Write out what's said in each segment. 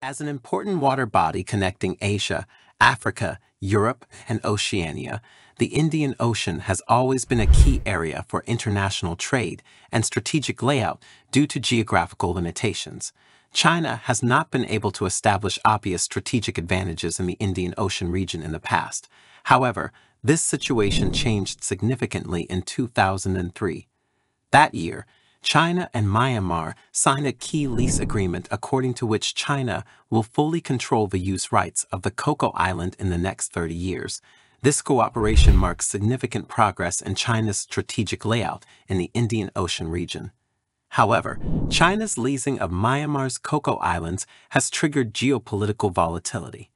As an important water body connecting Asia, Africa, Europe, and Oceania, the Indian Ocean has always been a key area for international trade and strategic layout due to geographical limitations. China has not been able to establish obvious strategic advantages in the Indian Ocean region in the past. However, this situation changed significantly in 2003. That year, China and Myanmar signed a key lease agreement according to which China will fully control the use rights of the Coco Island in the next 30 years. This cooperation marks significant progress in China's strategic layout in the Indian Ocean region. However, China's leasing of Myanmar's Coco Islands has triggered geopolitical volatility.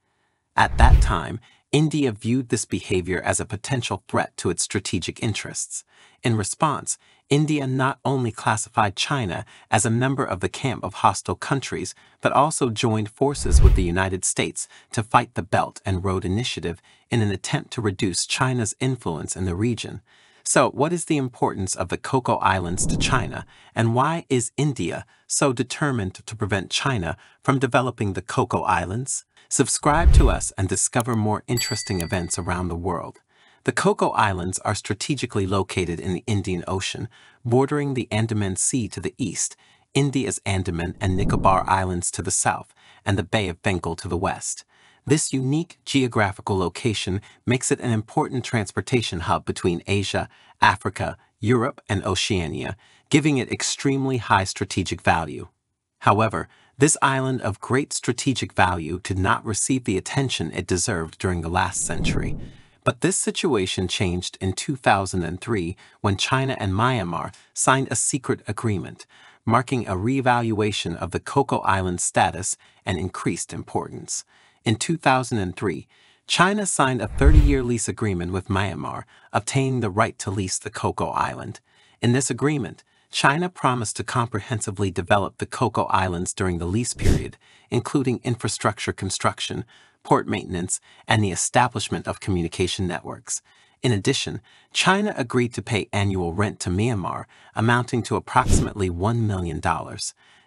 At that time, India viewed this behavior as a potential threat to its strategic interests. In response, India not only classified China as a member of the camp of hostile countries, but also joined forces with the United States to fight the Belt and Road Initiative in an attempt to reduce China's influence in the region. So, what is the importance of the Coco Islands to China, and why is India so determined to prevent China from developing the Coco Islands? Subscribe to us and discover more interesting events around the world. The Coco Islands are strategically located in the Indian Ocean, bordering the Andaman Sea to the east, India's Andaman and Nicobar Islands to the south, and the Bay of Bengal to the west. This unique geographical location makes it an important transportation hub between Asia, Africa, Europe, and Oceania, giving it extremely high strategic value. However, this island of great strategic value did not receive the attention it deserved during the last century. But this situation changed in 2003 when China and Myanmar signed a secret agreement, marking a reevaluation of the Coco Islands' status and increased importance. In 2003, China signed a 30-year lease agreement with Myanmar, obtaining the right to lease the Coco Island. In this agreement, China promised to comprehensively develop the Coco Islands during the lease period, including infrastructure construction, port maintenance, and the establishment of communication networks. In addition, China agreed to pay annual rent to Myanmar, amounting to approximately $1 million.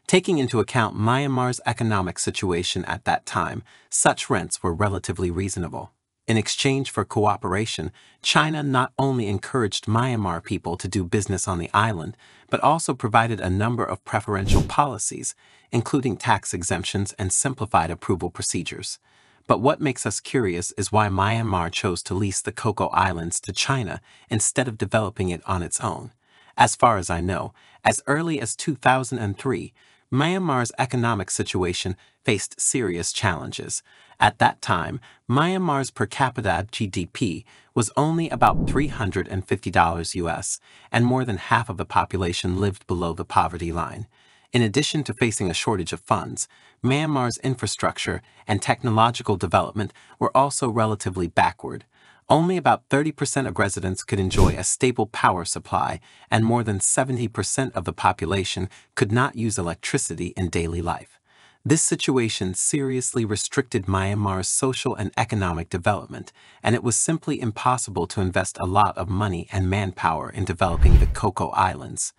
Taking into account Myanmar's economic situation at that time, such rents were relatively reasonable. In exchange for cooperation, China not only encouraged Myanmar people to do business on the island, but also provided a number of preferential policies, including tax exemptions and simplified approval procedures. But what makes us curious is why Myanmar chose to lease the Coco Islands to China instead of developing it on its own. As far as I know, as early as 2003, Myanmar's economic situation faced serious challenges. At that time, Myanmar's per capita GDP was only about $350 US, and more than half of the population lived below the poverty line. In addition to facing a shortage of funds, Myanmar's infrastructure and technological development were also relatively backward. Only about 30% of residents could enjoy a stable power supply, and more than 70% of the population could not use electricity in daily life. This situation seriously restricted Myanmar's social and economic development, and it was simply impossible to invest a lot of money and manpower in developing the Coco Islands.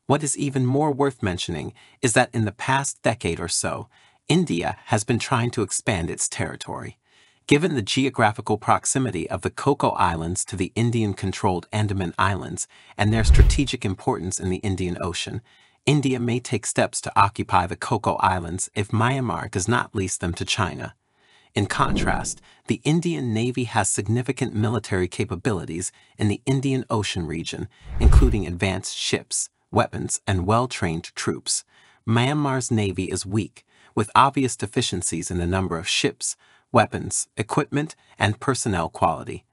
What is even more worth mentioning is that in the past decade or so, India has been trying to expand its territory. Given the geographical proximity of the Coco Islands to the Indian-controlled Andaman Islands and their strategic importance in the Indian Ocean, India may take steps to occupy the Coco Islands if Myanmar does not lease them to China. In contrast, the Indian Navy has significant military capabilities in the Indian Ocean region, including advanced ships, weapons, and well-trained troops. Myanmar's navy is weak, with obvious deficiencies in the number of ships, weapons, equipment, and personnel quality.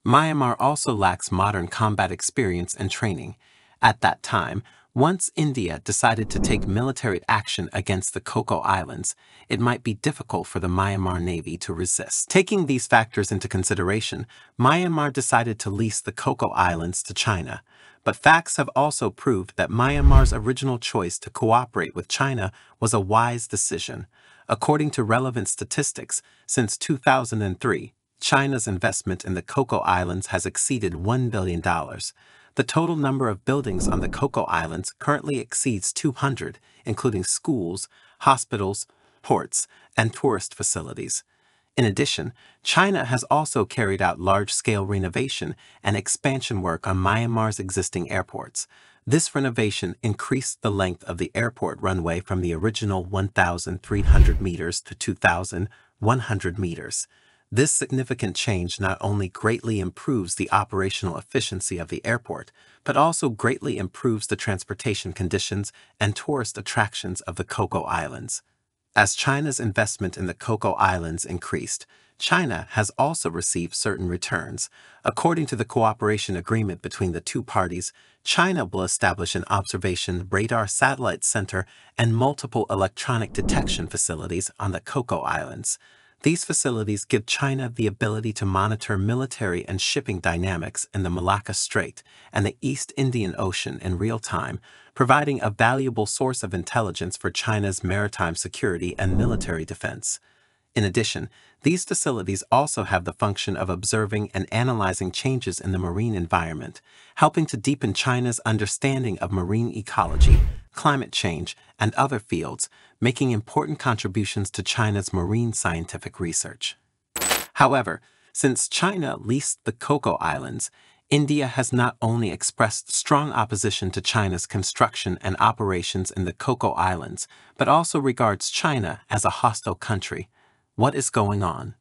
Myanmar also lacks modern combat experience and training. At that time, once India decided to take military action against the Coco Islands, it might be difficult for the Myanmar Navy to resist. Taking these factors into consideration, Myanmar decided to lease the Coco Islands to China. But facts have also proved that Myanmar's original choice to cooperate with China was a wise decision. According to relevant statistics, since 2003, China's investment in the Coco Islands has exceeded $1 billion. The total number of buildings on the Coco Islands currently exceeds 200, including schools, hospitals, ports, and tourist facilities. In addition, China has also carried out large-scale renovation and expansion work on Myanmar's existing airports. This renovation increased the length of the airport runway from the original 1,300 meters to 2,100 meters. This significant change not only greatly improves the operational efficiency of the airport, but also greatly improves the transportation conditions and tourist attractions of the Coco Islands. As China's investment in the Coco Islands increased, China has also received certain returns. According to the cooperation agreement between the two parties, China will establish an observation radar satellite center and multiple electronic detection facilities on the Coco Islands. These facilities give China the ability to monitor military and shipping dynamics in the Malacca Strait and the East Indian Ocean in real time, providing a valuable source of intelligence for China's maritime security and military defense. In addition, these facilities also have the function of observing and analyzing changes in the marine environment, helping to deepen China's understanding of marine ecology, climate change, and other fields, making important contributions to China's marine scientific research. However, since China leased the Coco Islands, India has not only expressed strong opposition to China's construction and operations in the Coco Islands, but also regards China as a hostile country. What is going on?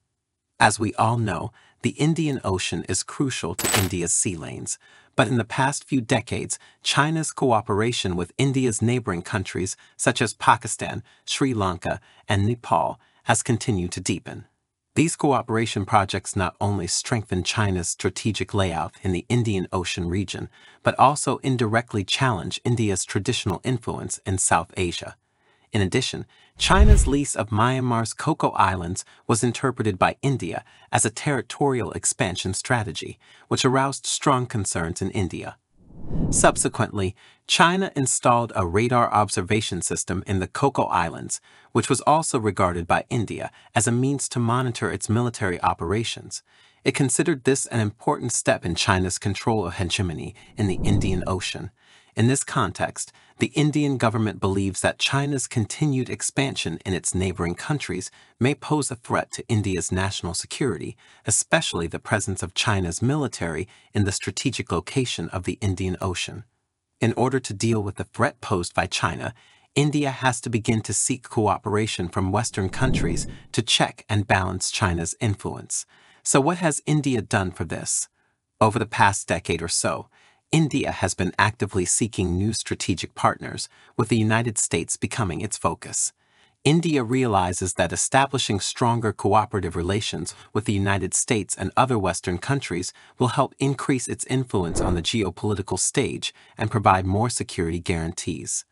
As we all know, the Indian Ocean is crucial to India's sea lanes, but in the past few decades, China's cooperation with India's neighboring countries such as Pakistan, Sri Lanka, and Nepal has continued to deepen. These cooperation projects not only strengthen China's strategic layout in the Indian Ocean region, but also indirectly challenge India's traditional influence in South Asia. In addition, China's lease of Myanmar's Coco Islands was interpreted by India as a territorial expansion strategy, which aroused strong concerns in India. Subsequently, China installed a radar observation system in the Coco Islands, which was also regarded by India as a means to monitor its military operations. It considered this an important step in China's control of hegemony in the Indian Ocean. In this context, the Indian government believes that China's continued expansion in its neighboring countries may pose a threat to India's national security, especially the presence of China's military in the strategic location of the Indian Ocean. In order to deal with the threat posed by China, India has to begin to seek cooperation from Western countries to check and balance China's influence. So what has India done for this? Over the past decade or so, India has been actively seeking new strategic partners, with the United States becoming its focus. India realizes that establishing stronger cooperative relations with the United States and other Western countries will help increase its influence on the geopolitical stage and provide more security guarantees.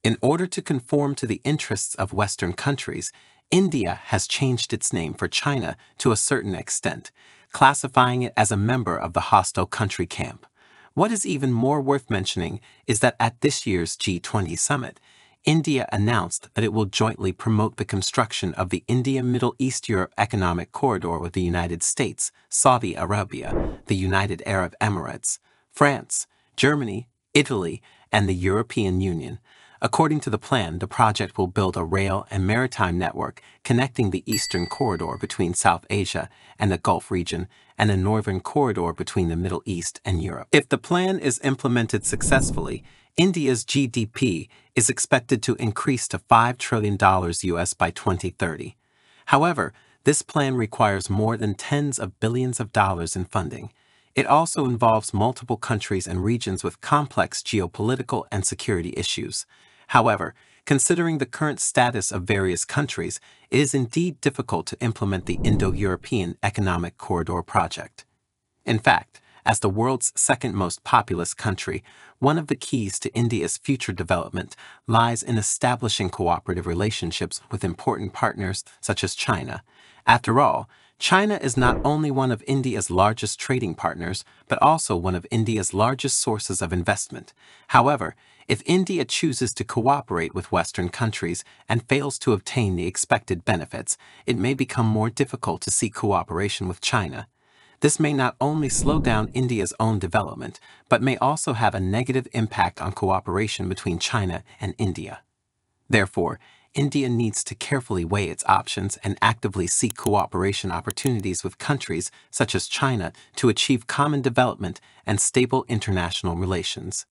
In order to conform to the interests of Western countries, India has changed its name for China to a certain extent, classifying it as a member of the hostile country camp. What is even more worth mentioning is that at this year's G20 summit, India announced that it will jointly promote the construction of the India-Middle East-Europe Economic Corridor with the United States, Saudi Arabia, the United Arab Emirates, France, Germany, Italy, and the European Union. According to the plan, the project will build a rail and maritime network connecting the Eastern Corridor between South Asia and the Gulf region and the Northern Corridor between the Middle East and Europe. If the plan is implemented successfully, India's GDP is expected to increase to $5 trillion US by 2030. However, this plan requires more than tens of billions of dollars in funding. It also involves multiple countries and regions with complex geopolitical and security issues. However, considering the current status of various countries, it is indeed difficult to implement the Indo-European Economic Corridor project. In fact, as the world's second most populous country, one of the keys to India's future development lies in establishing cooperative relationships with important partners such as China. After all, China is not only one of India's largest trading partners, but also one of India's largest sources of investment. However, if India chooses to cooperate with Western countries and fails to obtain the expected benefits, it may become more difficult to seek cooperation with China. This may not only slow down India's own development, but may also have a negative impact on cooperation between China and India. Therefore, India needs to carefully weigh its options and actively seek cooperation opportunities with countries such as China to achieve common development and stable international relations.